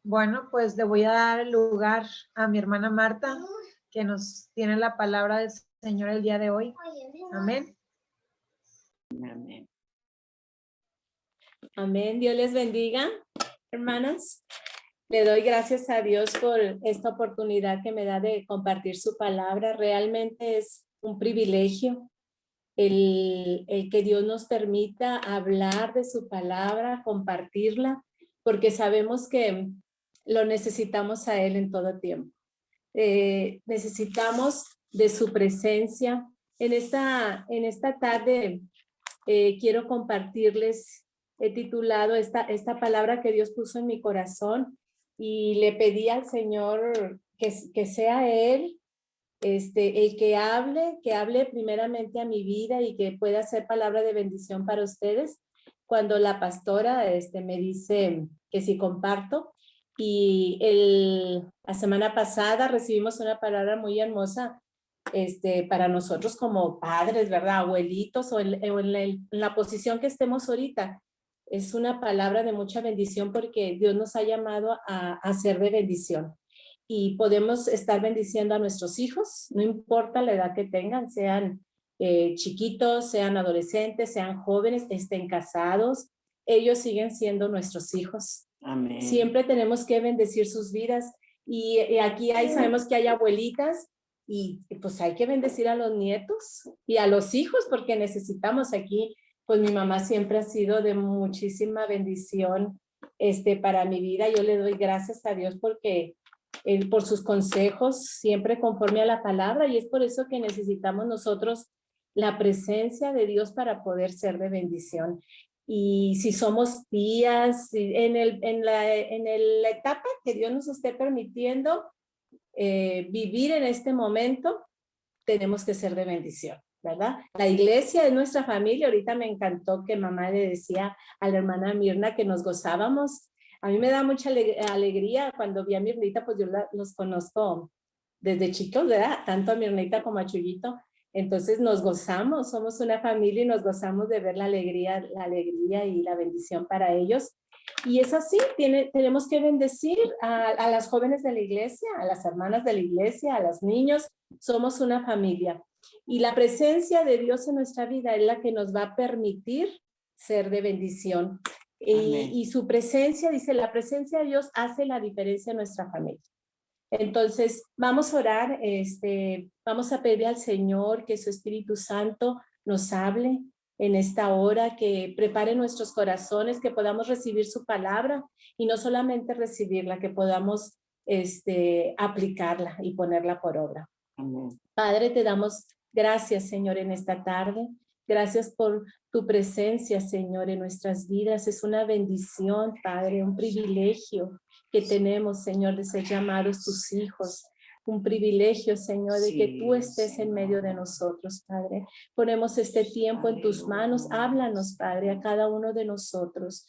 Bueno, pues le voy a dar el lugar a mi hermana Marta, que nos tiene la palabra del Señor el día de hoy. Amén. Amén. Amén. Dios les bendiga, hermanas. Le doy gracias a Dios por esta oportunidad que me da de compartir su palabra. Realmente es un privilegio el que Dios nos permita hablar de su palabra, compartirla, porque sabemos que lo necesitamos a Él en todo tiempo. Necesitamos de su presencia. En esta tarde quiero compartirles, he titulado esta palabra que Dios puso en mi corazón y le pedí al Señor que sea Él el que hable primeramente a mi vida y que pueda ser palabra de bendición para ustedes. Cuando la pastora me dice que si comparto, y la semana pasada recibimos una palabra muy hermosa para nosotros como padres, ¿verdad? Abuelitos o en la posición que estemos ahorita. Es una palabra de mucha bendición porque Dios nos ha llamado a ser de bendición. Y podemos estar bendiciendo a nuestros hijos, no importa la edad que tengan, sean chiquitos, sean adolescentes, sean jóvenes, estén casados, ellos siguen siendo nuestros hijos. Amén. Siempre tenemos que bendecir sus vidas y aquí sabemos que hay abuelitas y pues hay que bendecir a los nietos y a los hijos porque necesitamos aquí, pues mi mamá siempre ha sido de muchísima bendición para mi vida. Yo le doy gracias a Dios porque por sus consejos, siempre conforme a la palabra, y es por eso que necesitamos nosotros la presencia de Dios para poder ser de bendición. Y si somos tías, en la etapa que Dios nos esté permitiendo vivir en este momento, tenemos que ser de bendición, ¿verdad? La iglesia es nuestra familia. Ahorita me encantó que mamá le decía a la hermana Mirna que nos gozábamos. A mí me da mucha alegría cuando vi a Mirnita, pues yo los conozco desde chicos, ¿verdad? Tanto a Mirnita como a Chuyito. Entonces nos gozamos, somos una familia y nos gozamos de ver la alegría y la bendición para ellos. Y es así, tenemos que bendecir a las jóvenes de la iglesia, a las hermanas de la iglesia, a los niños. Somos una familia. Y la presencia de Dios en nuestra vida es la que nos va a permitir ser de bendición. Y su presencia, dice, la presencia de Dios hace la diferencia en nuestra familia. Entonces, vamos a orar, vamos a pedir al Señor que su Espíritu Santo nos hable en esta hora, que prepare nuestros corazones, que podamos recibir su palabra y no solamente recibirla, que podamos aplicarla y ponerla por obra. Amén. Padre, te damos gracias, Señor, en esta tarde. Gracias por tu presencia, Señor, en nuestras vidas. Es una bendición, Padre, un privilegio que tenemos, Señor, de ser llamados tus hijos. Un privilegio, Señor, de que tú estés en medio de nosotros, Padre. Ponemos este tiempo en tus manos. Háblanos, Padre, a cada uno de nosotros.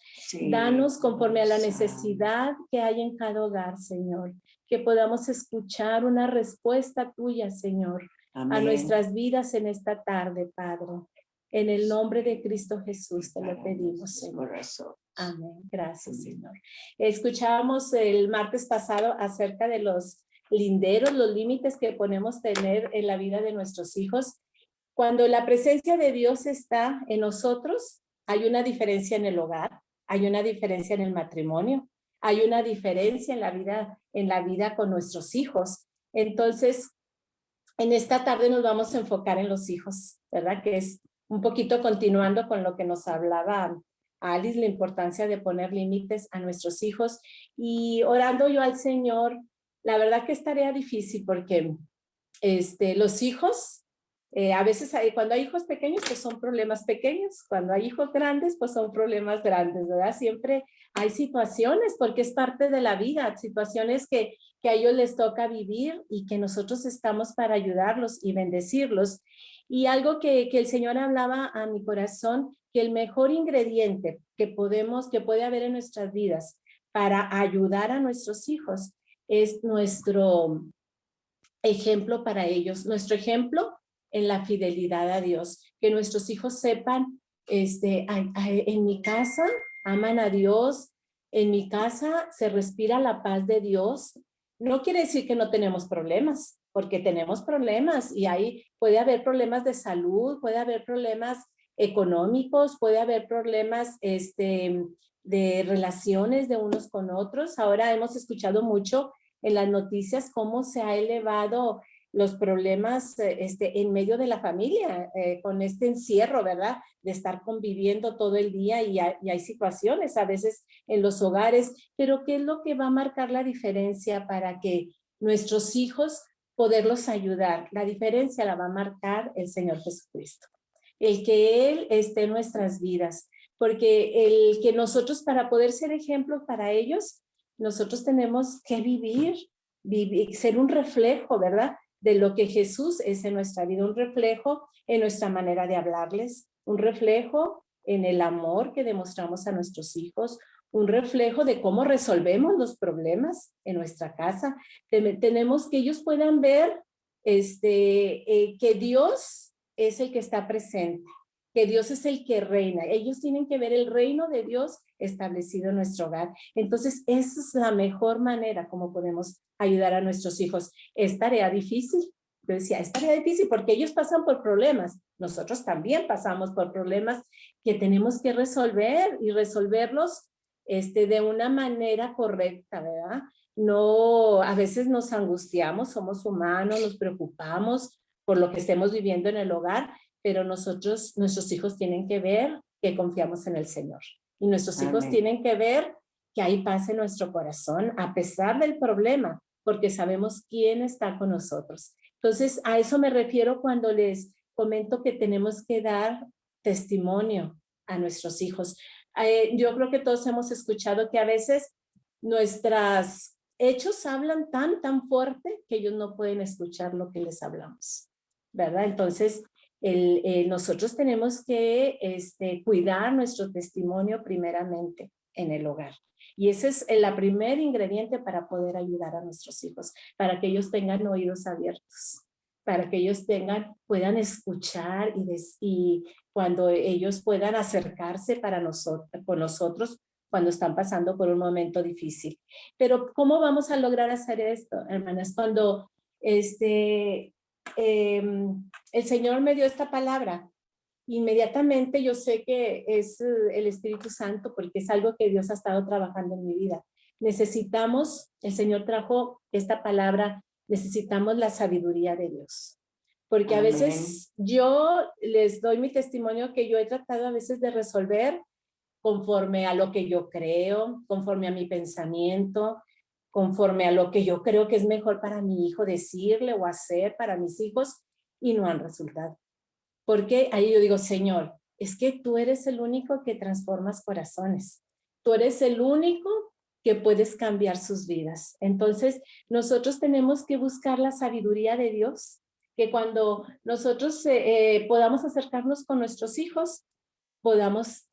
Danos conforme a la necesidad que hay en cada hogar, Señor. Que podamos escuchar una respuesta tuya, Señor, Amén. a nuestras vidas en esta tarde, Padre. En el nombre de Cristo Jesús te lo pedimos, Señor. Amén. Gracias, Señor. Escuchábamos el martes pasado acerca de los linderos, los límites que podemos tener en la vida de nuestros hijos. Cuando la presencia de Dios está en nosotros, hay una diferencia en el hogar, hay una diferencia en el matrimonio, hay una diferencia en la vida con nuestros hijos. Entonces, en esta tarde nos vamos a enfocar en los hijos, ¿verdad? Que es un poquito continuando con lo que nos hablaba Alice, la importancia de poner límites a nuestros hijos. Y orando yo al Señor, la verdad que es tarea difícil porque los hijos, a veces cuando hay hijos pequeños, pues son problemas pequeños. Cuando hay hijos grandes, pues son problemas grandes, ¿verdad? Siempre hay situaciones, porque es parte de la vida, situaciones que a ellos les toca vivir y que nosotros estamos para ayudarlos y bendecirlos. Y algo que el Señor hablaba a mi corazón, que el mejor ingrediente que puede haber en nuestras vidas para ayudar a nuestros hijos es nuestro ejemplo para ellos, nuestro ejemplo en la fidelidad a Dios, que nuestros hijos sepan, en mi casa aman a Dios, en mi casa se respira la paz de Dios. No quiere decir que no tenemos problemas, porque tenemos problemas y ahí puede haber problemas de salud, puede haber problemas económicos, puede haber problemas de relaciones de unos con otros. Ahora hemos escuchado mucho en las noticias cómo se ha elevado los problemas en medio de la familia, con este encierro, ¿verdad? De estar conviviendo todo el día y hay situaciones a veces en los hogares, pero ¿qué es lo que va a marcar la diferencia para que nuestros hijos poderlos ayudar? La diferencia la va a marcar el Señor Jesucristo. El que Él esté en nuestras vidas, porque el que nosotros para poder ser ejemplos para ellos, nosotros tenemos que vivir, ser un reflejo, ¿verdad? De lo que Jesús es en nuestra vida, un reflejo en nuestra manera de hablarles, un reflejo en el amor que demostramos a nuestros hijos, un reflejo de cómo resolvemos los problemas en nuestra casa. Tenemos que ellos puedan ver que Dios es el que está presente, que Dios es el que reina. Ellos tienen que ver el reino de Dios establecido en nuestro hogar. Entonces, esa es la mejor manera como podemos ayudar a nuestros hijos. Es tarea difícil. Yo decía, es tarea difícil porque ellos pasan por problemas. Nosotros también pasamos por problemas que tenemos que resolver y resolverlos de una manera correcta, ¿verdad? No, a veces nos angustiamos, somos humanos, nos preocupamos por lo que estemos viviendo en el hogar, pero nuestros hijos tienen que ver que confiamos en el Señor. Y nuestros hijos tienen que ver que hay paz en nuestro corazón a pesar del problema, porque sabemos quién está con nosotros. Entonces, a eso me refiero cuando les comento que tenemos que dar testimonio a nuestros hijos. Yo creo que todos hemos escuchado que a veces nuestros hechos hablan tan fuerte que ellos no pueden escuchar lo que les hablamos, ¿verdad? Entonces, nosotros tenemos que cuidar nuestro testimonio primeramente en el hogar. Y ese es el primer ingrediente para poder ayudar a nuestros hijos, para que ellos tengan oídos abiertos, para que ellos puedan escuchar y cuando ellos puedan acercarse con nosotros cuando están pasando por un momento difícil. Pero ¿cómo vamos a lograr hacer esto, hermanas? Cuando el Señor me dio esta palabra, inmediatamente yo sé que es el Espíritu Santo porque es algo que Dios ha estado trabajando en mi vida. El Señor trajo esta palabra, necesitamos la sabiduría de Dios. Porque a veces yo les doy mi testimonio que yo he tratado a veces de resolver conforme a lo que yo creo, conforme a mi pensamiento, conforme a lo que yo creo que es mejor para mi hijo decirle o hacer para mis hijos y no han resultado. Porque ahí yo digo, Señor, es que tú eres el único que transformas corazones. Tú eres el único que puedes cambiar sus vidas. Entonces, nosotros tenemos que buscar la sabiduría de Dios, que cuando nosotros podamos acercarnos con nuestros hijos, podamos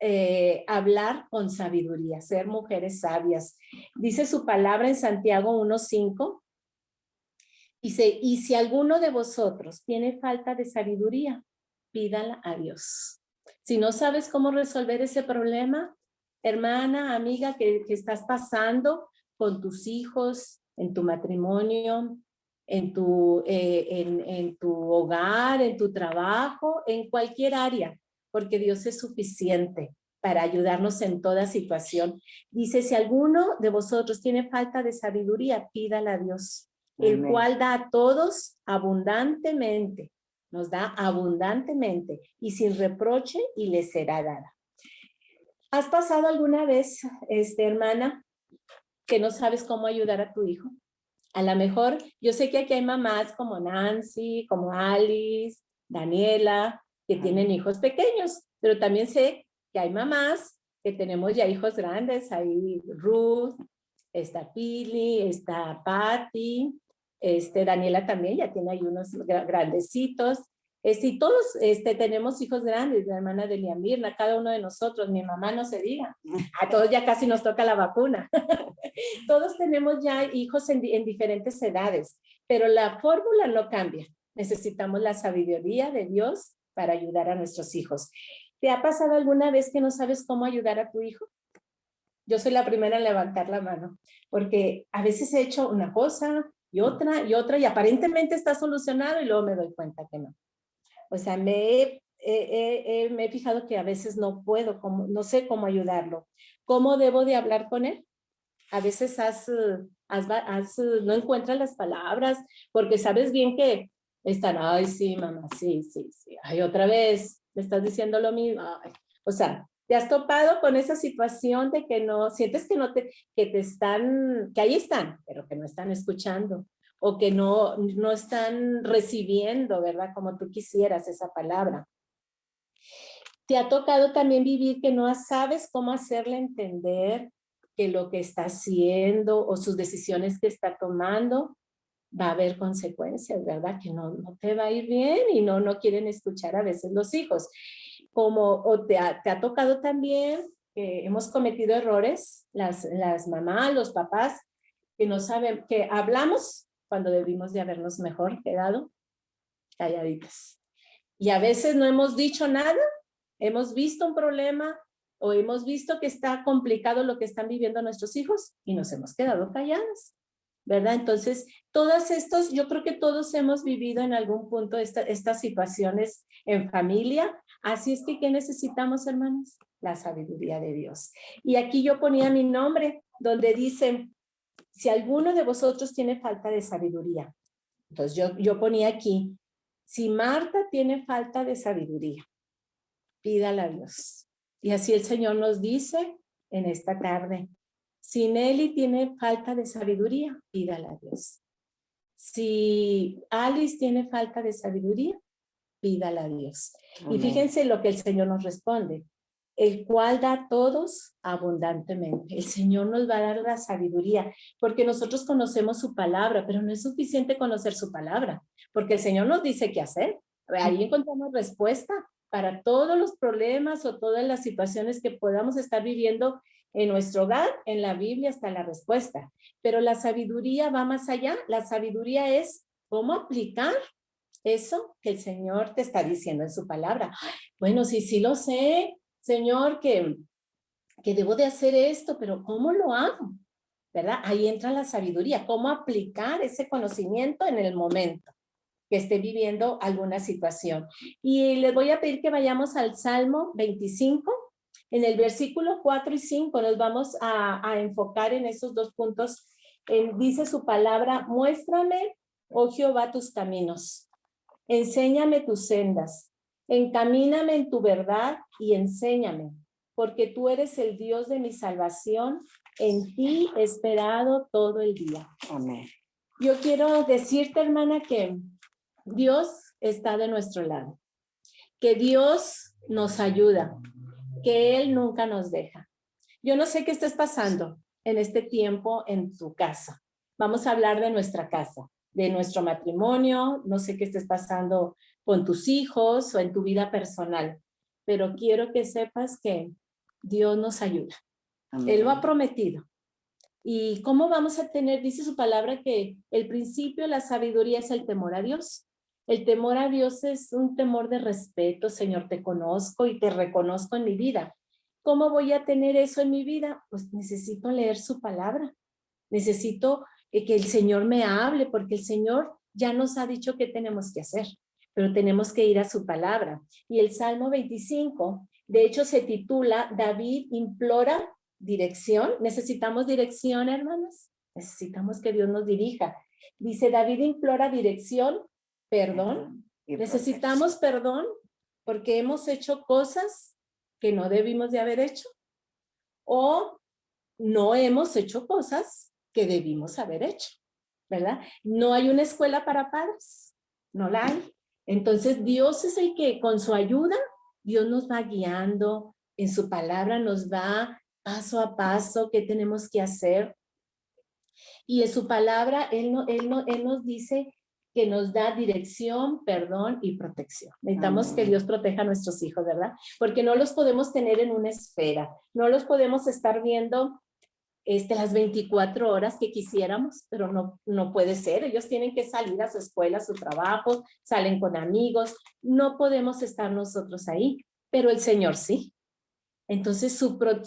hablar con sabiduría, ser mujeres sabias. Dice su palabra en Santiago 1:5, dice, y si alguno de vosotros tiene falta de sabiduría, pídala a Dios. Si no sabes cómo resolver ese problema, hermana, amiga, que estás pasando con tus hijos, en tu matrimonio, en tu hogar, en tu trabajo, en cualquier área, porque Dios es suficiente para ayudarnos en toda situación. Dice, si alguno de vosotros tiene falta de sabiduría, pídala a Dios, el cual da a todos abundantemente, nos da abundantemente y sin reproche y les será dada. ¿Has pasado alguna vez, hermana, que no sabes cómo ayudar a tu hijo? A lo mejor, yo sé que aquí hay mamás como Nancy, como Alice, Daniela, que tienen hijos pequeños, pero también sé que hay mamás que tenemos ya hijos grandes, hay Ruth, está Pili, está Patty, Daniela también ya tiene ahí unos grandecitos, y todos tenemos hijos grandes, la hermana de Mirna, cada uno de nosotros, mi mamá no se diga, a todos ya casi nos toca la vacuna. Todos tenemos ya hijos en diferentes edades, pero la fórmula no cambia. Necesitamos la sabiduría de Dios para ayudar a nuestros hijos. ¿Te ha pasado alguna vez que no sabes cómo ayudar a tu hijo? Yo soy la primera en levantar la mano, porque a veces he hecho una cosa y otra, y aparentemente está solucionado y luego me doy cuenta que no. O sea, me he fijado que a veces no puedo, no sé cómo ayudarlo. ¿Cómo debo de hablar con él? A veces no encuentras las palabras, porque sabes bien que están, ay, sí, mamá, sí, sí, sí. Ay, otra vez, me estás diciendo lo mismo. Ay. O sea, ¿te has topado con esa situación de que no, sientes que que ahí están, pero que no están escuchando? O que no están recibiendo, ¿verdad? Como tú quisieras esa palabra. ¿Te ha tocado también vivir que no sabes cómo hacerle entender que lo que está haciendo o sus decisiones que está tomando va a haber consecuencias, ¿verdad? Que no te va a ir bien y no quieren escuchar a veces los hijos. O te ha tocado también que hemos cometido errores, las mamás, los papás, que no saben, que hablamos cuando debimos de habernos mejor quedado calladitas. Y a veces no hemos dicho nada, hemos visto un problema o hemos visto que está complicado lo que están viviendo nuestros hijos y nos hemos quedado calladas, ¿verdad? Entonces, yo creo que todos hemos vivido en algún punto estas situaciones en familia. Así es que, ¿qué necesitamos, hermanos? La sabiduría de Dios. Y aquí yo ponía mi nombre, donde dice, si alguno de vosotros tiene falta de sabiduría. Entonces, yo ponía aquí, si Marta tiene falta de sabiduría, pídala a Dios. Y así el Señor nos dice en esta tarde, si Nelly tiene falta de sabiduría, pídala a Dios. Si Alice tiene falta de sabiduría, pídala a Dios. Amén. Y fíjense lo que el Señor nos responde, el cual da a todos abundantemente. El Señor nos va a dar la sabiduría, porque nosotros conocemos su palabra, pero no es suficiente conocer su palabra, porque el Señor nos dice qué hacer. Ahí encontramos respuesta para todos los problemas o todas las situaciones que podamos estar viviendo en nuestro hogar. En la Biblia está la respuesta, pero la sabiduría va más allá. La sabiduría es cómo aplicar eso que el Señor te está diciendo en su palabra. Bueno, sí lo sé, Señor, que debo de hacer esto, pero ¿cómo lo hago? ¿Verdad? Ahí entra la sabiduría, cómo aplicar ese conocimiento en el momento que esté viviendo alguna situación. Y les voy a pedir que vayamos al Salmo 25, en el versículo 4 y 5, nos vamos a enfocar en esos dos puntos. Dice su palabra, muéstrame, oh Jehová, tus caminos, enséñame tus sendas, encamíname en tu verdad y enséñame, porque tú eres el Dios de mi salvación, en ti he esperado todo el día. Amén. Yo quiero decirte, hermana, que Dios está de nuestro lado, que Dios nos ayuda, que Él nunca nos deja. Yo no sé qué estés pasando en este tiempo en tu casa. Vamos a hablar de nuestra casa, de nuestro matrimonio, no sé qué estés pasando con tus hijos o en tu vida personal, pero quiero que sepas que Dios nos ayuda. Amén. Él lo ha prometido. ¿Y cómo vamos a tener? Dice su palabra que el principio de la sabiduría es el temor a Dios. El temor a Dios es un temor de respeto. Señor, te conozco y te reconozco en mi vida. ¿Cómo voy a tener eso en mi vida? Pues necesito leer su palabra. Necesito que el Señor me hable, porque el Señor ya nos ha dicho qué tenemos que hacer, pero tenemos que ir a su palabra. Y el Salmo 25, de hecho, se titula David implora dirección. Necesitamos dirección, hermanas. Necesitamos que Dios nos dirija. Dice, David implora dirección, perdón. Necesitamos perdón porque hemos hecho cosas que no debimos de haber hecho o no hemos hecho cosas que debimos haber hecho, ¿verdad? No hay una escuela para padres, no la hay. Entonces Dios es el que con su ayuda, Dios nos va guiando, en su palabra nos va paso a paso qué tenemos que hacer. Y en su palabra Él nos dice que nos da dirección, perdón y protección. Necesitamos que Dios proteja a nuestros hijos, ¿verdad? Porque no los podemos tener en una esfera, no los podemos estar viendo las 24 horas que quisiéramos, pero no puede ser. Ellos tienen que salir a su escuela, a su trabajo, salen con amigos. No podemos estar nosotros ahí, pero el Señor sí. Entonces,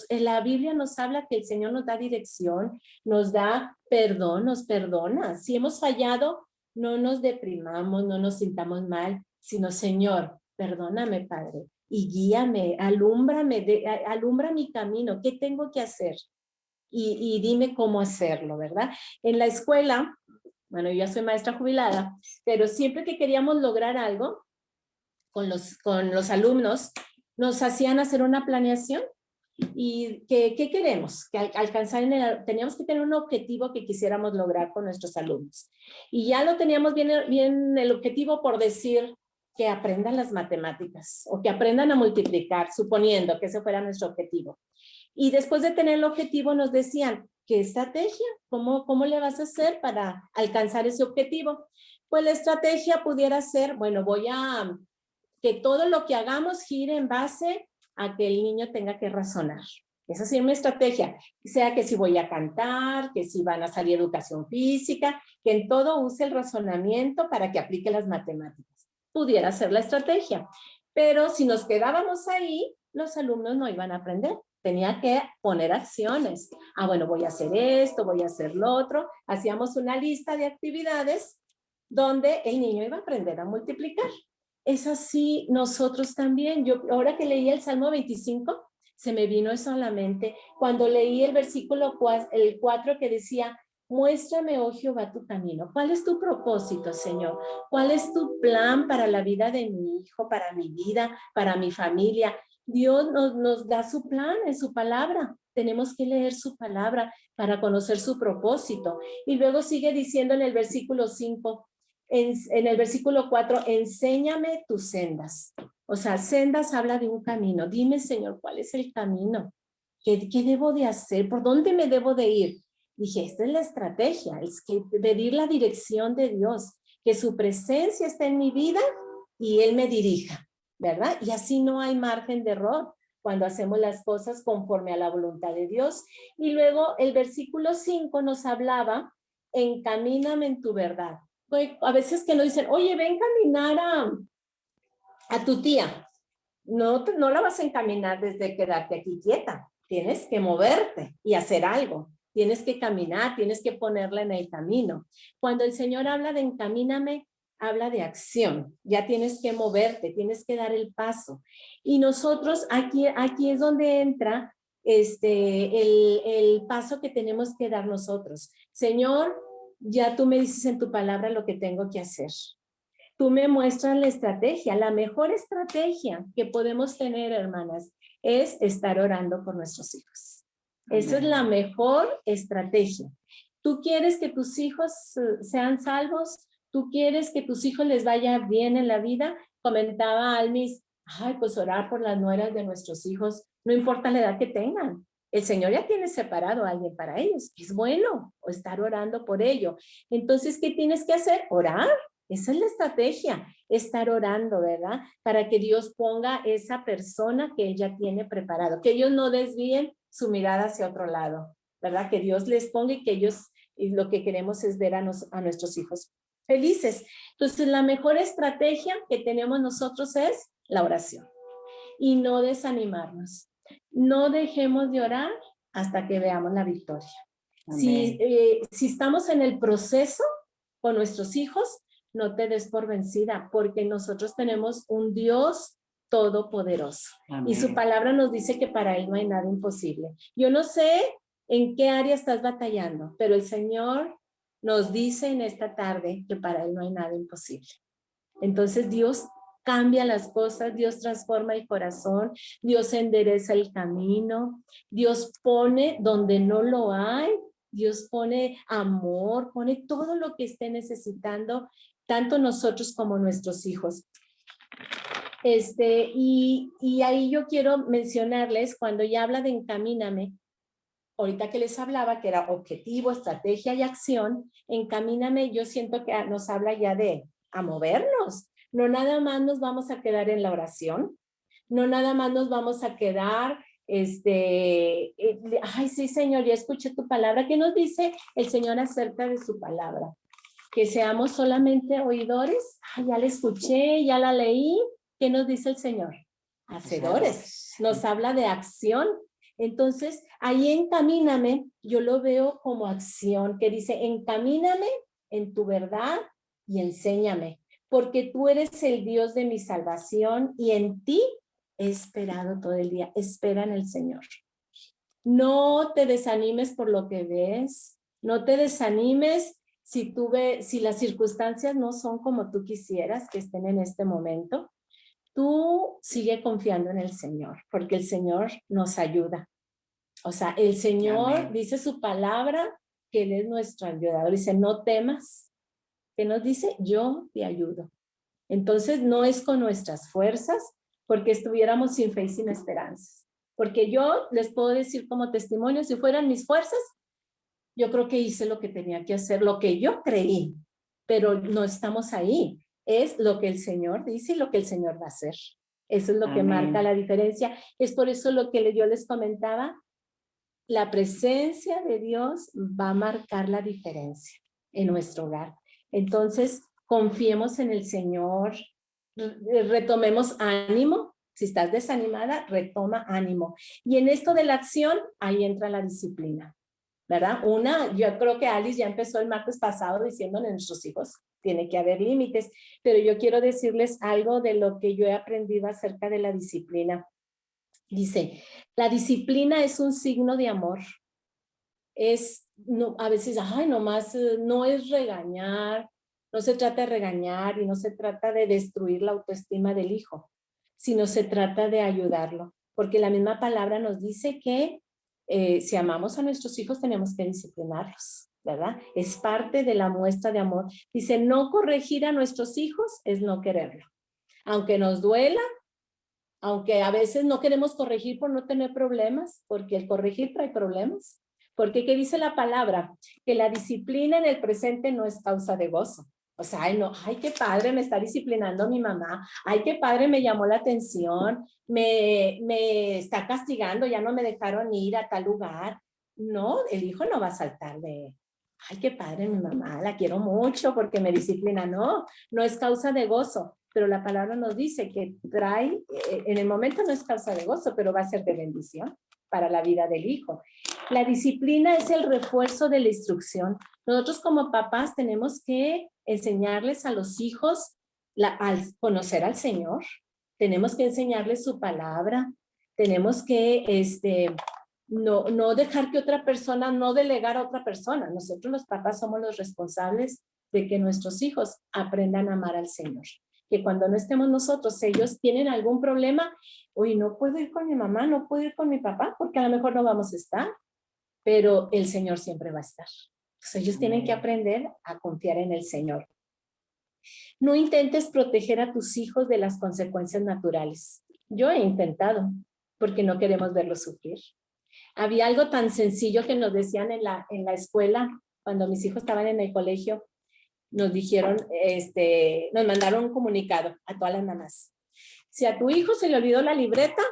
en la Biblia nos habla que el Señor nos da dirección, nos da perdón, nos perdona. Si hemos fallado, no nos deprimamos, no nos sintamos mal, sino, Señor, perdóname, Padre, y guíame, alúmbrame, alumbra mi camino, ¿qué tengo que hacer? Y dime cómo hacerlo, ¿verdad? En la escuela, bueno, yo ya soy maestra jubilada, pero siempre que queríamos lograr algo con los alumnos, nos hacían hacer una planeación. ¿Y qué queremos? Que alcanzar teníamos que tener un objetivo que quisiéramos lograr con nuestros alumnos. Y ya lo teníamos bien el objetivo por decir que aprendan las matemáticas o que aprendan a multiplicar, suponiendo que ese fuera nuestro objetivo. Y después de tener el objetivo nos decían, ¿qué estrategia? ¿Cómo le vas a hacer para alcanzar ese objetivo? Pues la estrategia pudiera ser, bueno, que todo lo que hagamos gire en base a que el niño tenga que razonar. Esa sí es mi estrategia. Sea que si voy a cantar, que si van a salir educación física, que en todo use el razonamiento para que aplique las matemáticas. Pudiera ser la estrategia. Pero si nos quedábamos ahí, los alumnos no iban a aprender. Tenía que poner acciones. Ah, bueno, voy a hacer esto, voy a hacer lo otro. Hacíamos una lista de actividades donde el niño iba a aprender a multiplicar. Es así nosotros también. Yo ahora que leí el Salmo 25, se me vino eso a la mente. Cuando leí el versículo 4 que decía, muéstrame, oh Jehová, tu camino. ¿Cuál es tu propósito, Señor? ¿Cuál es tu plan para la vida de mi hijo, para mi vida, para mi familia? Dios nos da su plan en su palabra. Tenemos que leer su palabra para conocer su propósito. Y luego sigue diciendo en el versículo 5, en el versículo 4, enséñame tus sendas. O sea, sendas habla de un camino. Dime, Señor, ¿cuál es el camino? ¿Qué debo de hacer? ¿Por dónde me debo de ir? Dije, esta es la estrategia, es que pedir la dirección de Dios, que su presencia esté en mi vida y Él me dirija, ¿verdad? Y así no hay margen de error cuando hacemos las cosas conforme a la voluntad de Dios. Y luego el versículo 5 nos hablaba, encamíname en tu verdad. A veces que nos dicen, oye, ven a caminar a tu tía. No la vas a encaminar desde quedarte aquí quieta. Tienes que moverte y hacer algo. Tienes que caminar, tienes que ponerla en el camino. Cuando el Señor habla de encamíname, habla de acción. Ya tienes que moverte, tienes que dar el paso. Y nosotros, aquí es donde entra el paso que tenemos que dar nosotros. Señor, ya tú me dices en tu palabra lo que tengo que hacer. Tú me muestras la estrategia. La mejor estrategia que podemos tener, hermanas, es estar orando por nuestros hijos. Esa es la mejor estrategia. Tú quieres que tus hijos sean salvos, tú quieres que tus hijos les vaya bien en la vida. Comentaba Almis, pues orar por las nueras de nuestros hijos, no importa la edad que tengan. El Señor ya tiene separado a alguien para ellos. Es bueno estar orando por ello. Entonces, ¿qué tienes que hacer? Orar. Esa es la estrategia, estar orando, ¿verdad? Para que Dios ponga esa persona que ella tiene preparado, que ellos no desvíen su mirada hacia otro lado, ¿verdad? Que Dios les ponga y que ellos, y lo que queremos es ver a nuestros hijos felices. Entonces, la mejor estrategia que tenemos nosotros es la oración y no desanimarnos. No dejemos de orar hasta que veamos la victoria. Si estamos en el proceso con nuestros hijos, no te des por vencida, porque nosotros tenemos un Dios todopoderoso. Amén. Y su palabra nos dice que para Él no hay nada imposible. Yo no sé en qué área estás batallando, pero el Señor nos dice en esta tarde que para Él no hay nada imposible. Entonces Dios cambia las cosas, Dios transforma el corazón, Dios endereza el camino, Dios pone donde no lo hay, Dios pone amor, pone todo lo que esté necesitando, tanto nosotros como nuestros hijos. Y ahí yo quiero mencionarles, cuando ya habla de encamíname, ahorita que les hablaba que era objetivo, estrategia y acción, encamíname, yo siento que nos habla ya de a movernos. No nada más nos vamos a quedar en la oración, no nada más nos vamos a quedar, ay sí Señor, ya escuché tu palabra. ¿Qué nos dice el Señor acerca de su palabra? Que seamos solamente oidores. Ay, ya la escuché, ya la leí. ¿Qué nos dice el Señor? hacedores, nos habla de acción. Entonces, ahí encamíname, yo lo veo como acción, que dice, encamíname en tu verdad y enséñame, porque tú eres el Dios de mi salvación y en ti he esperado todo el día. Espera en el Señor. No te desanimes por lo que ves, no te desanimes si las circunstancias no son como tú quisieras que estén en este momento. Tú sigue confiando en el Señor, porque el Señor nos ayuda. O sea, el Señor Amén. dice su palabra, que Él es nuestro ayudador. Dice, no temas. ¿Qué nos dice? Yo te ayudo. Entonces, no es con nuestras fuerzas, porque estuviéramos sin fe y sin esperanza. Porque yo les puedo decir como testimonio, si fueran mis fuerzas, yo creo que hice lo que tenía que hacer, lo que yo creí, pero no estamos ahí. Es lo que el Señor dice y lo que el Señor va a hacer. Eso es lo que Amén. marca la diferencia. Es por eso lo que yo les comentaba, la presencia de Dios va a marcar la diferencia en nuestro hogar. Entonces, confiemos en el Señor, retomemos ánimo. Si estás desanimada, retoma ánimo. Y en esto de la acción, ahí entra la disciplina, ¿verdad? Yo creo que Alice ya empezó el martes pasado diciéndole a nuestros hijos, tiene que haber límites, pero yo quiero decirles algo de lo que yo he aprendido acerca de la disciplina. Dice, la disciplina es un signo de amor. A veces, nomás no es regañar, no se trata de regañar y no se trata de destruir la autoestima del hijo, sino se trata de ayudarlo, porque la misma palabra nos dice que si amamos a nuestros hijos tenemos que disciplinarlos, ¿verdad? Es parte de la muestra de amor. Dice, no corregir a nuestros hijos es no quererlo. Aunque nos duela, aunque a veces no queremos corregir por no tener problemas, porque el corregir trae problemas. Porque ¿qué dice la palabra? Que la disciplina en el presente no es causa de gozo. O sea, ay, qué padre me está disciplinando mi mamá. Ay, qué padre me llamó la atención. Me está castigando, ya no me dejaron ir a tal lugar. No, el hijo no va a saltar de, ay, qué padre mi mamá, la quiero mucho porque me disciplina. No, no es causa de gozo. Pero la palabra nos dice que en el momento no es causa de gozo, pero va a ser de bendición para la vida del hijo. La disciplina es el refuerzo de la instrucción. Nosotros como papás tenemos que enseñarles a los hijos al conocer al Señor. Tenemos que enseñarles su palabra. Tenemos que no dejar que otra persona, no delegar a otra persona. Nosotros los papás somos los responsables de que nuestros hijos aprendan a amar al Señor. Que cuando no estemos nosotros, ellos tienen algún problema, oye, no puedo ir con mi mamá, no puedo ir con mi papá, porque a lo mejor no vamos a estar, pero el Señor siempre va a estar. Entonces ellos tienen que aprender a confiar en el Señor. No intentes proteger a tus hijos de las consecuencias naturales. Yo he intentado, porque no queremos verlos sufrir. Había algo tan sencillo que nos decían en la escuela, cuando mis hijos estaban en el colegio, nos dijeron, nos mandaron un comunicado a todas las mamás. Si a tu hijo se le olvidó la libreta,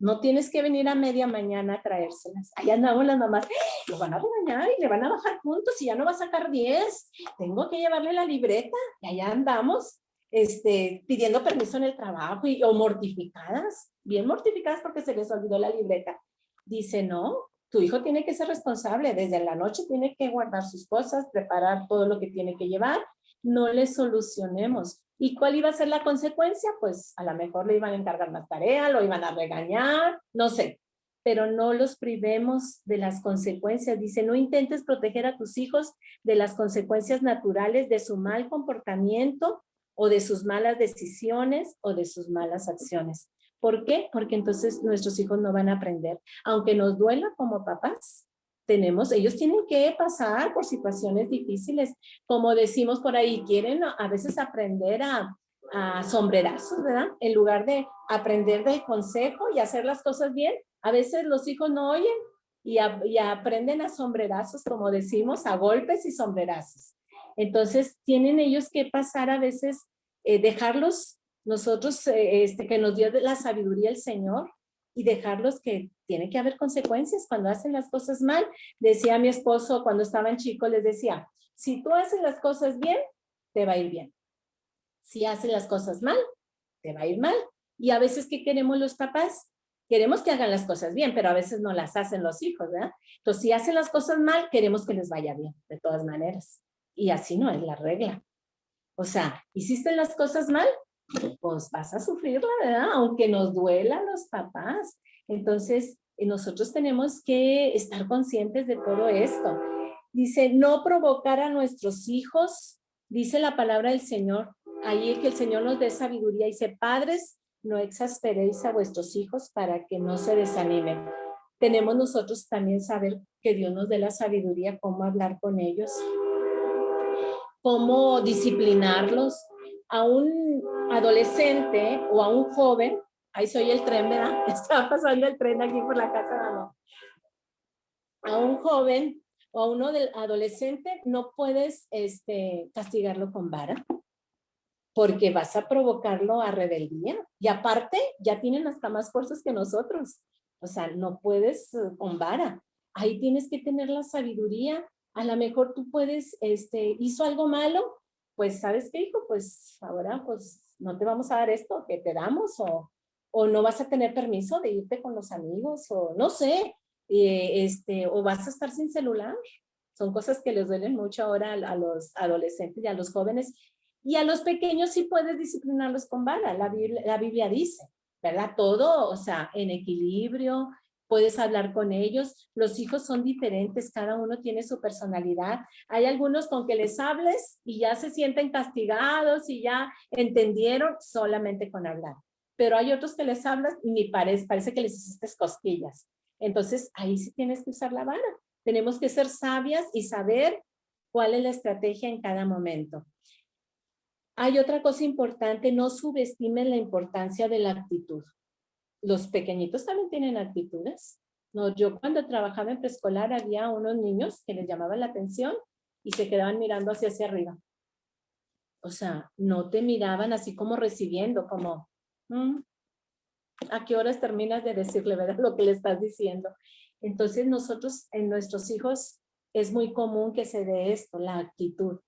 no tienes que venir a media mañana a traérselas. Allá andamos las mamás, lo van a regañar y le van a bajar puntos y ya no va a sacar 10. Tengo que llevarle la libreta. Y allá andamos pidiendo permiso en el trabajo o mortificadas, bien mortificadas porque se les olvidó la libreta. Dice, no, tu hijo tiene que ser responsable, desde la noche tiene que guardar sus cosas, preparar todo lo que tiene que llevar, no le solucionemos. ¿Y cuál iba a ser la consecuencia? Pues a lo mejor le iban a encargar más tarea, lo iban a regañar, no sé, pero no los privemos de las consecuencias. Dice, no intentes proteger a tus hijos de las consecuencias naturales de su mal comportamiento o de sus malas decisiones o de sus malas acciones. ¿Por qué? Porque entonces nuestros hijos no van a aprender. Aunque nos duela como papás, ellos tienen que pasar por situaciones difíciles. Como decimos por ahí, quieren a veces aprender a sombrerazos, ¿verdad? En lugar de aprender del consejo y hacer las cosas bien, a veces los hijos no oyen y aprenden a sombrerazos, como decimos, a golpes y sombrerazos. Entonces, tienen ellos que pasar a veces, dejarlos nosotros, que nos dio la sabiduría el Señor y dejarlos que tiene que haber consecuencias cuando hacen las cosas mal. Decía mi esposo cuando estaban chicos, les decía, si tú haces las cosas bien, te va a ir bien. Si haces las cosas mal, te va a ir mal. Y a veces, ¿qué queremos los papás? Queremos que hagan las cosas bien, pero a veces no las hacen los hijos, ¿verdad? Entonces, si hacen las cosas mal, queremos que les vaya bien, de todas maneras. Y así no es la regla. O sea, hiciste las cosas mal, pues vas a sufrirla, ¿verdad? Aunque nos duela a los papás. Entonces, nosotros tenemos que estar conscientes de todo esto. Dice, no provocar a nuestros hijos, dice la palabra del Señor, ahí que el Señor nos dé sabiduría. Dice, padres, no exasperéis a vuestros hijos para que no se desanimen. Tenemos nosotros también saber que Dios nos dé la sabiduría, cómo hablar con ellos, cómo disciplinarlos. A un adolescente o a un joven, ahí se oye el tren, ¿verdad? Estaba pasando el tren aquí por la casa, ¿no? A un joven o a uno del adolescente no puedes castigarlo con vara, porque vas a provocarlo a rebeldía. Y aparte, ya tienen hasta más fuerzas que nosotros. O sea, no puedes con vara. Ahí tienes que tener la sabiduría. A lo mejor tú puedes, hizo algo malo, pues, ¿sabes qué, hijo? Pues ahora, pues, no te vamos a dar esto que te damos, o no vas a tener permiso de irte con los amigos, o no sé, o vas a estar sin celular. Son cosas que les duelen mucho ahora a los adolescentes y a los jóvenes. Y a los pequeños sí puedes disciplinarlos con vara. La Biblia dice, ¿verdad? Todo, o sea, en equilibrio, puedes hablar con ellos. Los hijos son diferentes, cada uno tiene su personalidad. Hay algunos con que les hables y ya se sienten castigados y ya entendieron solamente con hablar. Pero hay otros que les hablas y ni parece que les hiciste cosquillas. Entonces, ahí sí tienes que usar la vara. Tenemos que ser sabias y saber cuál es la estrategia en cada momento. Hay otra cosa importante, no subestimen la importancia de la actitud. Los pequeñitos también tienen actitudes. No, yo cuando trabajaba en preescolar había unos niños que les llamaban la atención y se quedaban mirando hacia arriba. O sea, no te miraban así como recibiendo, como, ¿a qué horas terminas de decirle, verdad, lo que le estás diciendo? Entonces nosotros, en nuestros hijos, es muy común que se dé esto, la actitud.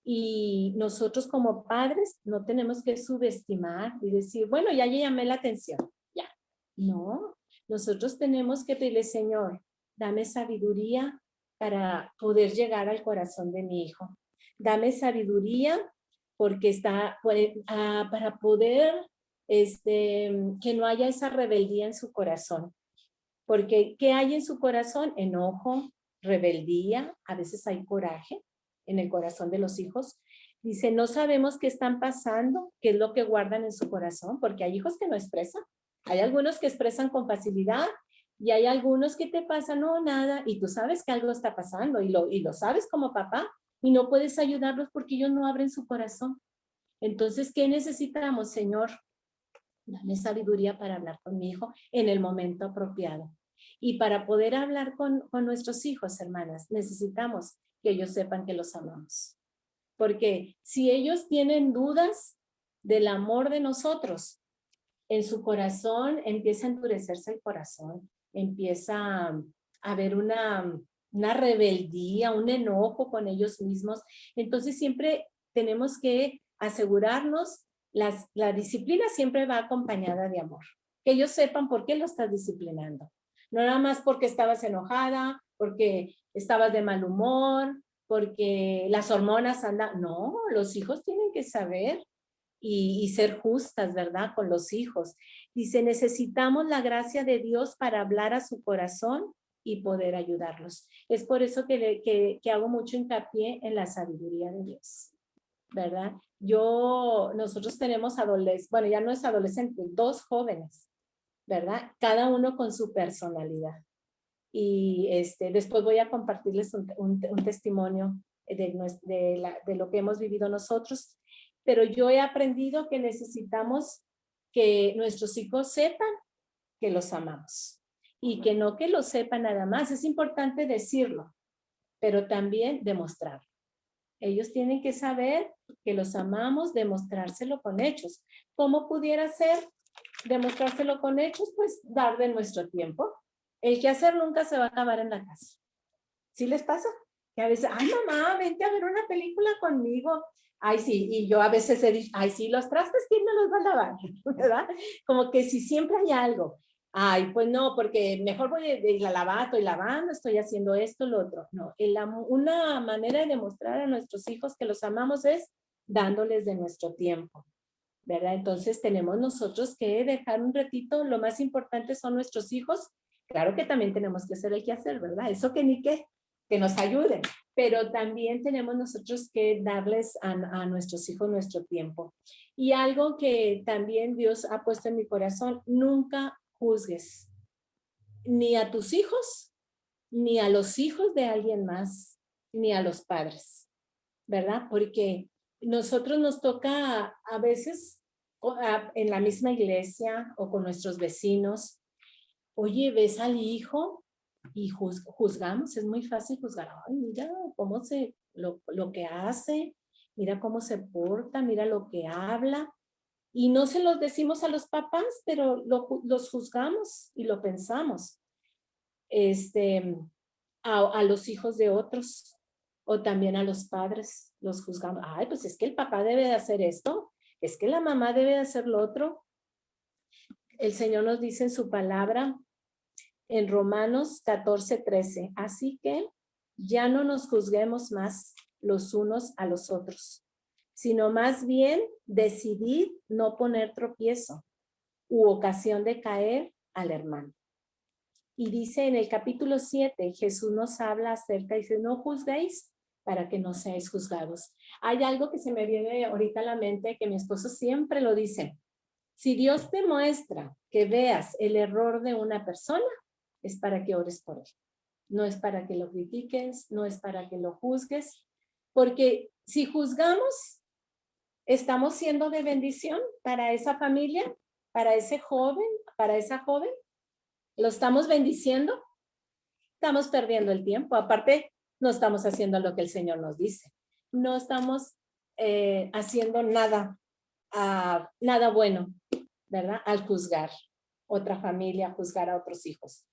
Y nosotros como padres no tenemos que subestimar y decir, bueno, ya llamé la atención, ya. No, nosotros tenemos que pedirle, Señor, dame sabiduría para poder llegar al corazón de mi hijo. Dame sabiduría porque para poder, que no haya esa rebeldía en su corazón. Porque, ¿qué hay en su corazón? Enojo, rebeldía, a veces hay coraje en el corazón de los hijos. Dice, no sabemos qué están pasando, qué es lo que guardan en su corazón, porque hay hijos que no expresan. Hay algunos que expresan con facilidad y hay algunos que te pasan, no, nada, y tú sabes que algo está pasando y lo sabes como papá y no puedes ayudarlos porque ellos no abren su corazón. Entonces, ¿qué necesitamos, Señor? Dame sabiduría para hablar con mi hijo en el momento apropiado. Y para poder hablar con nuestros hijos, hermanas, necesitamos que ellos sepan que los amamos. Porque si ellos tienen dudas del amor de nosotros, en su corazón empieza a endurecerse el corazón, empieza a haber una rebeldía, un enojo con ellos mismos. Entonces siempre tenemos que asegurarnos, la disciplina siempre va acompañada de amor. Que ellos sepan por qué lo estás disciplinando. No nada más porque estabas enojada, porque estabas de mal humor, porque las hormonas andan. No, los hijos tienen que saber y ser justas, ¿verdad? Con los hijos. Dice, necesitamos la gracia de Dios para hablar a su corazón y poder ayudarlos. Es por eso que hago mucho hincapié en la sabiduría de Dios, ¿verdad? Nosotros tenemos bueno, ya no es adolescente, 2 jóvenes, ¿verdad? Cada uno con su personalidad. Y después voy a compartirles un testimonio de lo que hemos vivido nosotros. Pero yo he aprendido que necesitamos que nuestros hijos sepan que los amamos. Y que no que lo sepan nada más. Es importante decirlo, pero también demostrarlo. Ellos tienen que saber que los amamos, demostrárselo con hechos. ¿Cómo pudiera ser demostrárselo con hechos? Pues dar de nuestro tiempo. El quehacer nunca se va a acabar en la casa. ¿Sí les pasa? que a veces, ay mamá, vente a ver una película conmigo. Ay, sí, y yo a veces he dicho, ay, sí, los trastes, ¿quién me los va a lavar? ¿Verdad? Como que si siempre hay algo. Ay, pues no, porque mejor voy de la lavada, estoy lavando, estoy haciendo esto, lo otro. No, una manera de demostrar a nuestros hijos que los amamos es dándoles de nuestro tiempo, ¿verdad? Entonces tenemos nosotros que dejar un ratito, lo más importante son nuestros hijos. Claro que también tenemos que hacer el quehacer, ¿verdad? Eso que ni qué, que nos ayuden, pero también tenemos nosotros que darles a nuestros hijos nuestro tiempo. Y algo que también Dios ha puesto en mi corazón, nunca juzgues ni a tus hijos, ni a los hijos de alguien más, ni a los padres, ¿verdad? Porque nosotros nos toca a veces en la misma iglesia o con nuestros vecinos, oye, ves al hijo y juzgamos, es muy fácil juzgar, ay, mira cómo lo que hace, mira cómo se porta, mira lo que habla, y no se los decimos a los papás, pero los juzgamos y lo pensamos, a los hijos de otros, o también a los padres, los juzgamos, ay, pues es que el papá debe de hacer esto, es que la mamá debe de hacer lo otro. El Señor nos dice en su palabra, en Romanos 14:13. Así que ya no nos juzguemos más los unos a los otros, sino más bien decidid no poner tropiezo u ocasión de caer al hermano. Y dice en el capítulo 7, Jesús nos habla acerca, dice, no juzguéis para que no seáis juzgados. Hay algo que se me viene ahorita a la mente, que mi esposo siempre lo dice. Si Dios te muestra que veas el error de una persona, es para que ores por él. No es para que lo critiques, no es para que lo juzgues, porque si juzgamos, estamos siendo de bendición para esa familia, para ese joven, para esa joven. ¿Lo estamos bendiciendo? Estamos perdiendo el tiempo. Aparte, no estamos haciendo lo que el Señor nos dice. No estamos haciendo nada bueno, ¿verdad? Al juzgar otra familia, juzgar a otros hijos.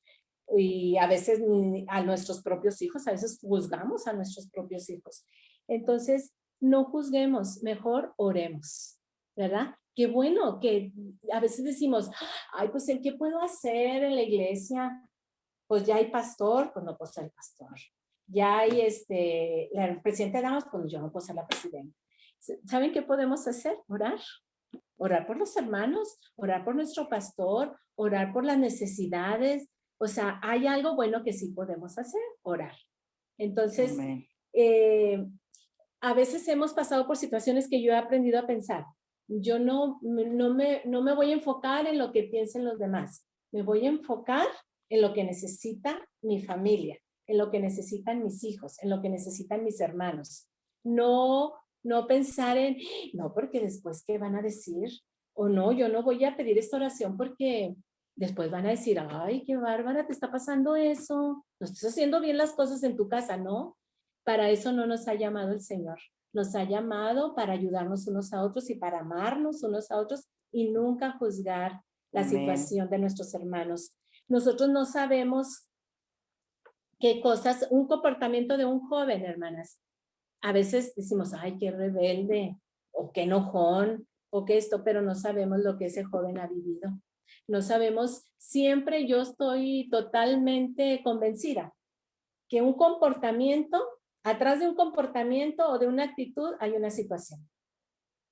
Y a veces a nuestros propios hijos, a veces juzgamos a nuestros propios hijos. Entonces, no juzguemos, mejor oremos, ¿verdad? Qué bueno que a veces decimos, ay, pues, ¿qué puedo hacer en la iglesia? Pues ya hay pastor, pues no puedo ser el pastor. Ya hay el presidente de damas, pues yo no puedo ser la presidenta. ¿Saben qué podemos hacer? Orar. Orar por los hermanos, orar por nuestro pastor, orar por las necesidades. O sea, hay algo bueno que sí podemos hacer, orar. Entonces, a veces hemos pasado por situaciones que yo he aprendido a pensar. Yo no me voy a enfocar en lo que piensen los demás. Me voy a enfocar en lo que necesita mi familia, en lo que necesitan mis hijos, en lo que necesitan mis hermanos. No pensar en, no, porque después, ¿qué van a decir? O no, yo no voy a pedir esta oración porque después van a decir, ay, qué bárbara, te está pasando eso. No estás haciendo bien las cosas en tu casa, ¿no? Para eso no nos ha llamado el Señor. Nos ha llamado para ayudarnos unos a otros y para amarnos unos a otros y nunca juzgar la situación de nuestros hermanos. Nosotros no sabemos qué cosas, un comportamiento de un joven, hermanas. A veces decimos, ay, qué rebelde, o qué enojón, o qué esto, pero no sabemos lo que ese joven ha vivido. No sabemos, siempre yo estoy totalmente convencida que un comportamiento, atrás de un comportamiento o de una actitud hay una situación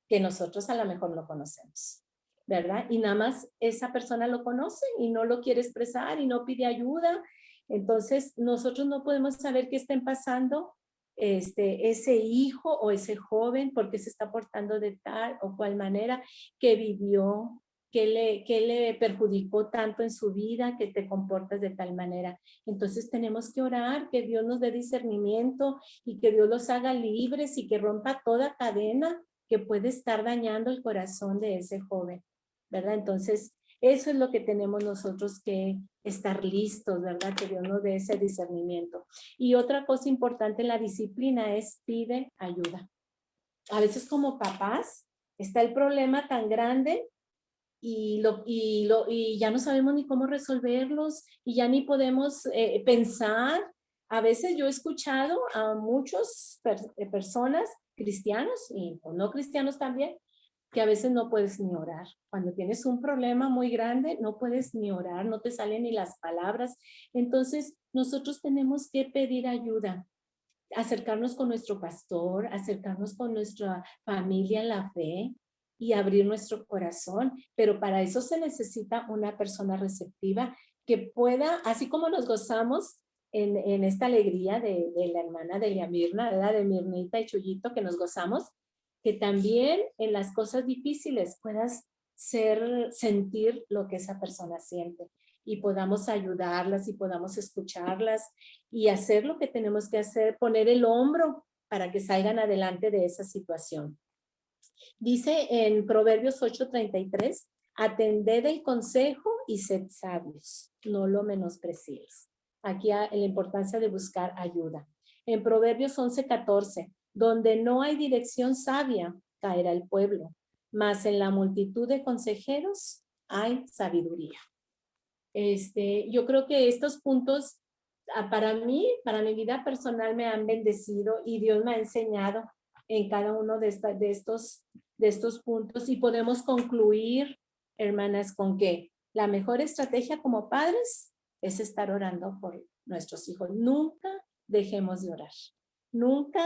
que nosotros a lo mejor no conocemos, ¿verdad? Y nada más esa persona lo conoce y no lo quiere expresar y no pide ayuda. Entonces, nosotros no podemos saber qué estén pasando ese hijo o ese joven, porque se está portando de tal o cual manera, que vivió, que le perjudicó tanto en su vida, que te comportas de tal manera. Entonces tenemos que orar, que Dios nos dé discernimiento y que Dios los haga libres y que rompa toda cadena que puede estar dañando el corazón de ese joven, ¿verdad? Entonces, eso es lo que tenemos nosotros que estar listos, ¿verdad? Que Dios nos dé ese discernimiento. Y otra cosa importante en la disciplina es pide ayuda. A veces como papás está el problema tan grande y ya no sabemos ni cómo resolverlos y ya ni podemos pensar. A veces yo he escuchado a muchas personas, cristianos y no cristianos también, que a veces no puedes ni orar. Cuando tienes un problema muy grande, no puedes ni orar, no te salen ni las palabras. Entonces, nosotros tenemos que pedir ayuda, acercarnos con nuestro pastor, acercarnos con nuestra familia en la fe y abrir nuestro corazón. Pero para eso se necesita una persona receptiva que pueda, así como nos gozamos en esta alegría de la hermana de Mirna, ¿verdad? De Mirnita y Chuyito, que nos gozamos, que también en las cosas difíciles puedas sentir lo que esa persona siente y podamos ayudarlas y podamos escucharlas y hacer lo que tenemos que hacer, poner el hombro para que salgan adelante de esa situación. Dice en Proverbios 8:33, atended el consejo y sed sabios, no lo menospreciéis. Aquí la importancia de buscar ayuda. En Proverbios 11:14, donde no hay dirección sabia, caerá el pueblo, mas en la multitud de consejeros hay sabiduría. Yo creo que estos puntos para mí, para mi vida personal me han bendecido y Dios me ha enseñado en cada uno de estos puntos y podemos concluir, hermanas, con que la mejor estrategia como padres es estar orando por nuestros hijos. Nunca dejemos de orar. Nunca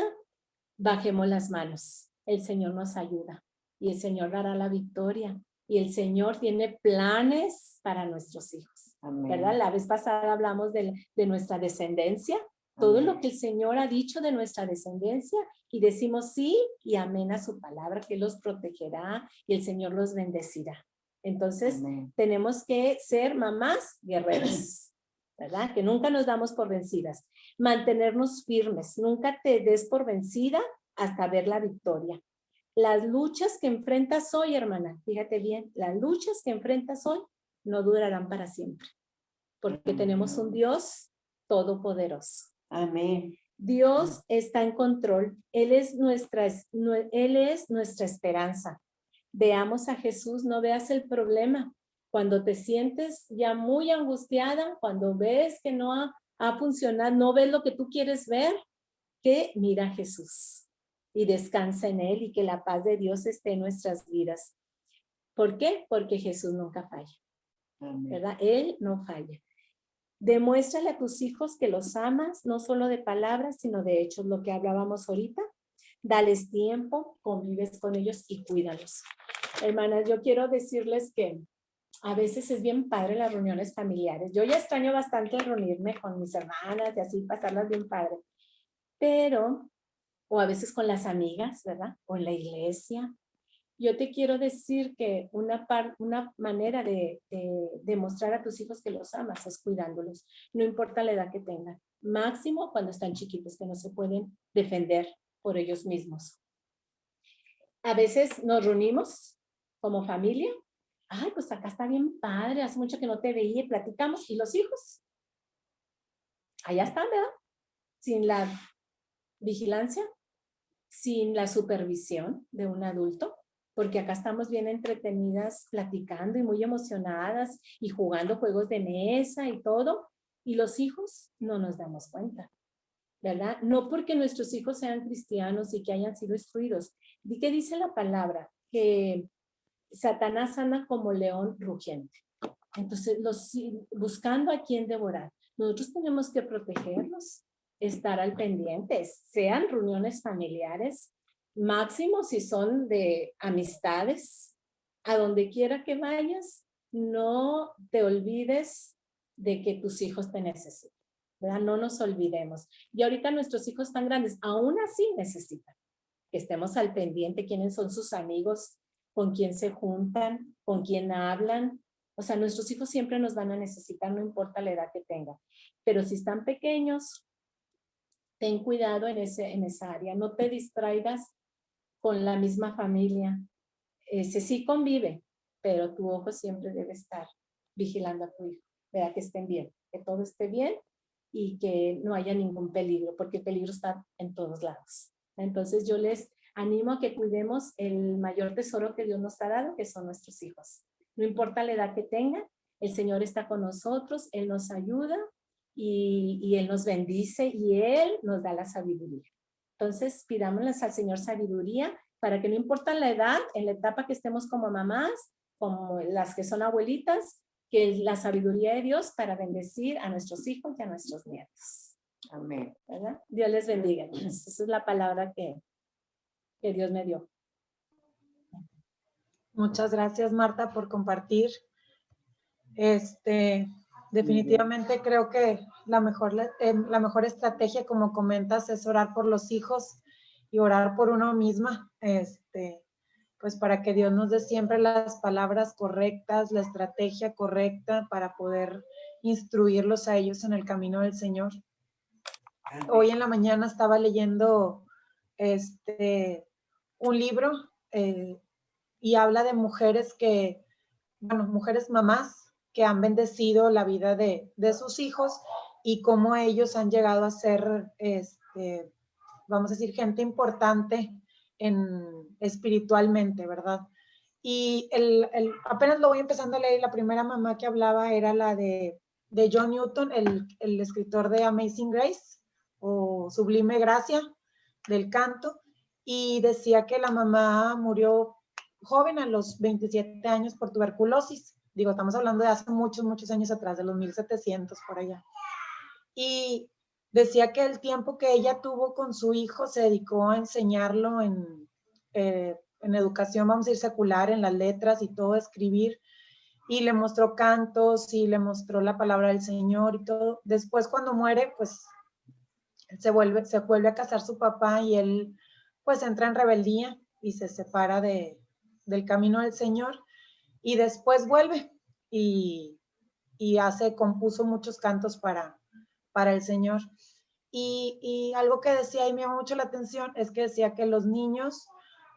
bajemos las manos. El Señor nos ayuda y el Señor dará la victoria. Y el Señor tiene planes para nuestros hijos. Amén. ¿Verdad? La vez pasada hablamos de nuestra descendencia, todo lo que el Señor ha dicho de nuestra descendencia y decimos sí y amén a su palabra, que los protegerá y el Señor los bendecirá. Entonces, Amén. tenemos que ser mamás guerreras, ¿verdad? Que nunca nos damos por vencidas. Mantenernos firmes, nunca te des por vencida hasta ver la victoria. Las luchas que enfrentas hoy, hermana, fíjate bien, las luchas que enfrentas hoy no durarán para siempre, porque tenemos un Dios todopoderoso. Amén. Dios está en control. Él es nuestra esperanza. Veamos a Jesús, no veas el problema. Cuando te sientes ya muy angustiada, cuando ves que no ha funcionado, no ves lo que tú quieres ver, que mira a Jesús y descansa en Él y que la paz de Dios esté en nuestras vidas. ¿Por qué? Porque Jesús nunca falla, ¿verdad? Él no falla. Demuéstrale a tus hijos que los amas, no solo de palabras, sino de hechos, lo que hablábamos ahorita. Dales tiempo, convives con ellos y cuídalos. Hermanas, yo quiero decirles que a veces es bien padre las reuniones familiares. Yo ya extraño bastante reunirme con mis hermanas y así pasarlas bien padre. Pero o a veces con las amigas, ¿verdad? O en la iglesia. Yo te quiero decir que una manera de demostrar a tus hijos que los amas es cuidándolos, no importa la edad que tengan, máximo cuando están chiquitos, que no se pueden defender por ellos mismos. A veces nos reunimos como familia, ay, pues acá está bien padre, hace mucho que no te veía, platicamos, y los hijos, allá están, ¿verdad? Sin la vigilancia, sin la supervisión de un adulto, porque acá estamos bien entretenidas platicando y muy emocionadas y jugando juegos de mesa y todo, y los hijos no nos damos cuenta, ¿verdad? No porque nuestros hijos sean cristianos y que hayan sido instruidos. ¿Qué dice la palabra? Que Satanás anda como león rugiente. Entonces, buscando a quién devorar. Nosotros tenemos que protegerlos, estar al pendiente, sean reuniones familiares, máximo si son de amistades, a donde quiera que vayas, no te olvides de que tus hijos te necesitan, ¿verdad? No nos olvidemos. Y ahorita nuestros hijos están grandes, aún así necesitan que estemos al pendiente, quiénes son sus amigos, con quién se juntan, con quién hablan. O sea, nuestros hijos siempre nos van a necesitar, no importa la edad que tengan. Pero si están pequeños, ten cuidado en esa área. No te distraigas con la misma familia. Ese sí convive, pero tu ojo siempre debe estar vigilando a tu hijo. Vea que estén bien, que todo esté bien y que no haya ningún peligro, porque el peligro está en todos lados. Entonces yo les animo a que cuidemos el mayor tesoro que Dios nos ha dado, que son nuestros hijos. No importa la edad que tengan, el Señor está con nosotros, Él nos ayuda y Él nos bendice y Él nos da la sabiduría. Entonces, pidámosles al Señor sabiduría para que no importa la edad, en la etapa que estemos como mamás, como las que son abuelitas, que la sabiduría de Dios para bendecir a nuestros hijos y a nuestros nietos. Amén. ¿Verdad? Dios les bendiga. Esa es la palabra que Dios me dio. Muchas gracias, Marta, por compartir. Definitivamente creo que la mejor estrategia, como comentas, es orar por los hijos y orar por uno misma, pues para que Dios nos dé siempre las palabras correctas, la estrategia correcta para poder instruirlos a ellos en el camino del Señor. Hoy en la mañana estaba leyendo un libro y habla de mujeres mujeres mamás que han bendecido la vida de sus hijos y cómo ellos han llegado a ser, vamos a decir, gente importante espiritualmente, ¿verdad? Y apenas lo voy empezando a leer, la primera mamá que hablaba era la de John Newton, el escritor de Amazing Grace o Sublime Gracia del canto, y decía que la mamá murió joven a los 27 años por tuberculosis. Digo, estamos hablando de hace muchos, muchos años atrás, de los 1700 por allá. Y decía que el tiempo que ella tuvo con su hijo se dedicó a enseñarlo en educación, vamos a decir, secular, en las letras y todo, escribir, y le mostró cantos y le mostró la palabra del Señor y todo. Después, cuando muere, pues se vuelve a casar su papá y él pues entra en rebeldía y se separa del camino del Señor, y después vuelve y compuso muchos cantos para el Señor. Y algo que decía y me llamó mucho la atención es que decía que los niños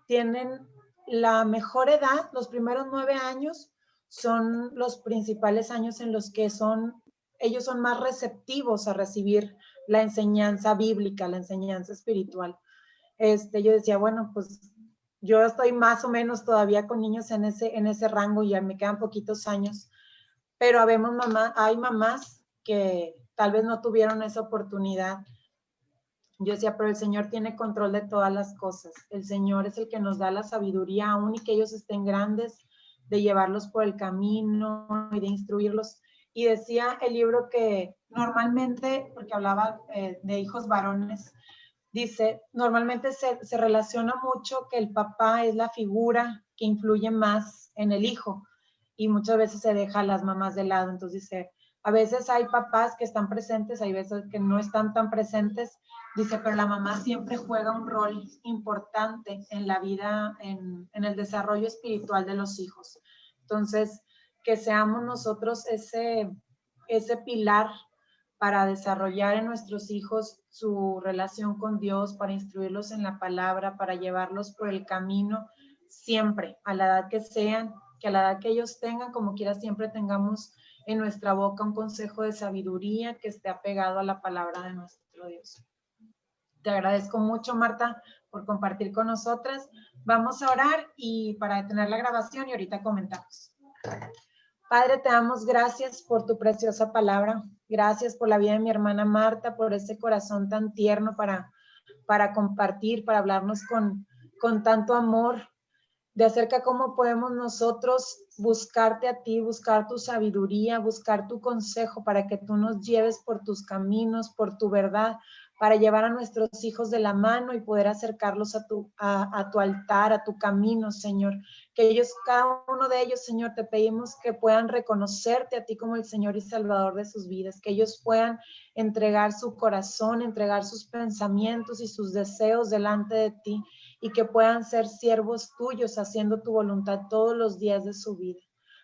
tienen la mejor edad, los primeros 9 años son los principales años en los que ellos son más receptivos a recibir la enseñanza bíblica, la enseñanza espiritual. Yo decía, bueno, pues yo estoy más o menos todavía con niños en ese rango y ya me quedan poquitos años, pero hay mamás que tal vez no tuvieron esa oportunidad. Yo decía, pero el Señor tiene control de todas las cosas. El Señor es el que nos da la sabiduría, aun y que ellos estén grandes, de llevarlos por el camino y de instruirlos. Y decía el libro que normalmente, porque hablaba de hijos varones, dice, normalmente se relaciona mucho que el papá es la figura que influye más en el hijo y muchas veces se deja a las mamás de lado. Entonces dice, a veces hay papás que están presentes, hay veces que no están tan presentes. Dice, pero la mamá siempre juega un rol importante en la vida, en el desarrollo espiritual de los hijos. Entonces, que seamos nosotros ese pilar para desarrollar en nuestros hijos su relación con Dios, para instruirlos en la palabra, para llevarlos por el camino, siempre, a la edad que sean, que a la edad que ellos tengan, como quiera, siempre tengamos en nuestra boca un consejo de sabiduría que esté apegado a la palabra de nuestro Dios. Te agradezco mucho, Marta, por compartir con nosotras. Vamos a orar y para detener la grabación y ahorita comentamos. Padre, te damos gracias por tu preciosa palabra. Gracias por la vida de mi hermana Marta, por ese corazón tan tierno para compartir, para hablarnos con tanto amor, de acerca cómo podemos nosotros buscarte a ti, buscar tu sabiduría, buscar tu consejo para que tú nos lleves por tus caminos, por tu verdad, para llevar a nuestros hijos de la mano y poder acercarlos a tu altar, a tu camino, Señor. Que ellos, cada uno de ellos, Señor, te pedimos que puedan reconocerte a ti como el Señor y Salvador de sus vidas, que ellos puedan entregar su corazón, entregar sus pensamientos y sus deseos delante de ti, y que puedan ser siervos tuyos haciendo tu voluntad todos los días de su vida.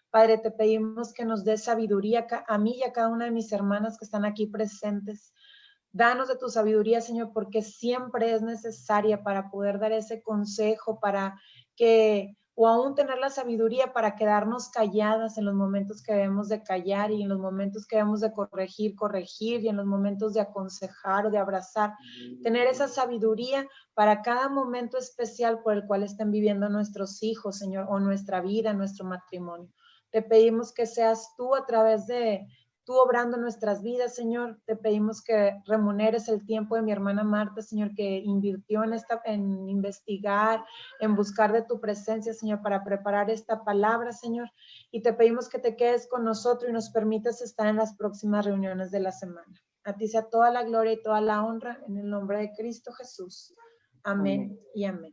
Padre, te pedimos que nos des sabiduría a mí y a cada una de mis hermanas que están aquí presentes. Danos de tu sabiduría, Señor, porque siempre es necesaria para poder dar ese consejo, o aún tener la sabiduría para quedarnos calladas en los momentos que debemos de callar, y en los momentos que debemos de corregir, y en los momentos de aconsejar o de abrazar. Tener esa sabiduría para cada momento especial por el cual estén viviendo nuestros hijos, Señor, o nuestra vida, nuestro matrimonio. Te pedimos que seas tú a través de tú obrando en nuestras vidas, Señor. Te pedimos que remuneres el tiempo de mi hermana Marta, Señor, que invirtió en investigar, en buscar de tu presencia, Señor, para preparar esta palabra, Señor. Y te pedimos que te quedes con nosotros y nos permitas estar en las próximas reuniones de la semana. A ti sea toda la gloria y toda la honra en el nombre de Cristo Jesús. Amén y amén.